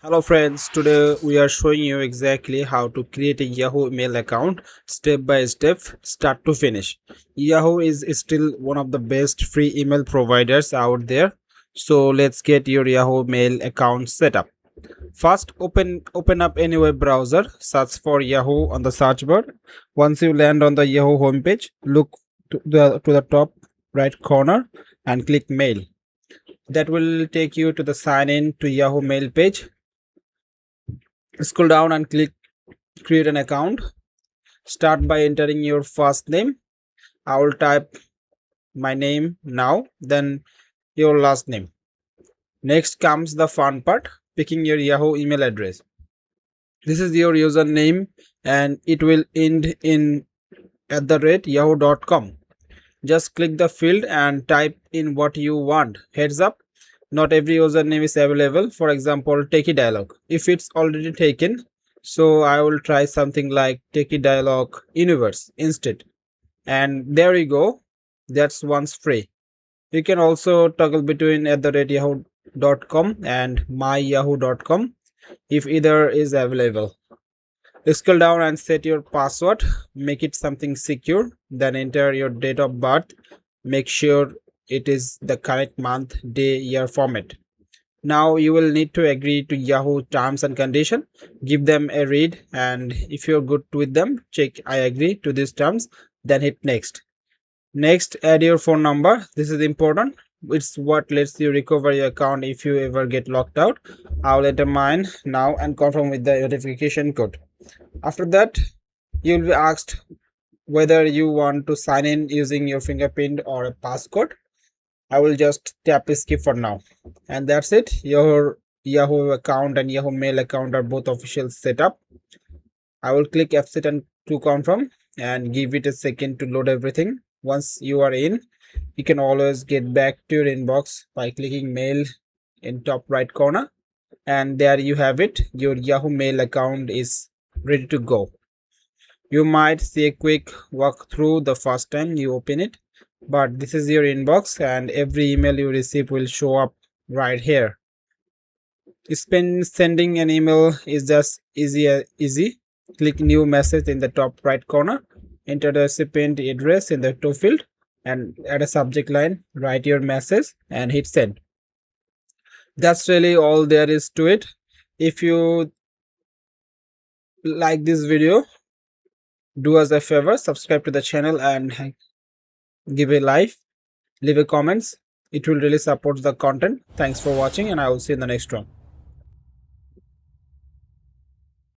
Hello friends, today we are showing you exactly how to create a Yahoo Mail account step by step, start to finish. Yahoo is still one of the best free email providers out there. So let's get your Yahoo Mail account set up. First, open up any web browser, search for Yahoo on the search bar. Once you land on the Yahoo homepage, look to the top right corner and click Mail. That will take you to the sign in to Yahoo Mail page. Scroll down and click create an account. Start by entering your first name. I will type my name now, then your last name. Next comes the fun part, picking your Yahoo email address. This is your username and it will end in @yahoo.com. Just click the field and type in what you want. Heads up, not every username is available. For example, Techie Dialog. If it's already taken, so I will try something like Techie Dialog Universe instead. And there you go. That's once free. You can also toggle between @yahoo.com and myyahoo.com if either is available. Scroll down and set your password. Make it something secure. Then enter your date of birth. Make sure it is the correct month, day, year format. Now you will need to agree to Yahoo terms and condition. Give them a read, and if you're good with them, check I agree to these terms, then hit next. Next, add your phone number. This is important. It's what lets you recover your account if you ever get locked out. I'll enter mine now and confirm with the notification code. After that, you'll be asked whether you want to sign in using your fingerprint or a passcode. I will just tap skip for now. And that's it. Your Yahoo account and Yahoo Mail account are both official setup. I will click F7 and to confirm and give it a second to load everything. Once you are in, you can always get back to your inbox by clicking mail in top right corner. And there you have it. Your Yahoo Mail account is ready to go. You might see a quick walkthrough the first time you open it, but this is your inbox and every email you receive will show up right here. Sending an email is just easy. Click new message in the top right corner, enter the recipient address in the to field and add a subject line, write your message and hit send. That's really all there is to it. If you like this video, do us a favor, subscribe to the channel and give a like, leave a comments. It will really support the content. Thanks for watching and I will see you in the next one.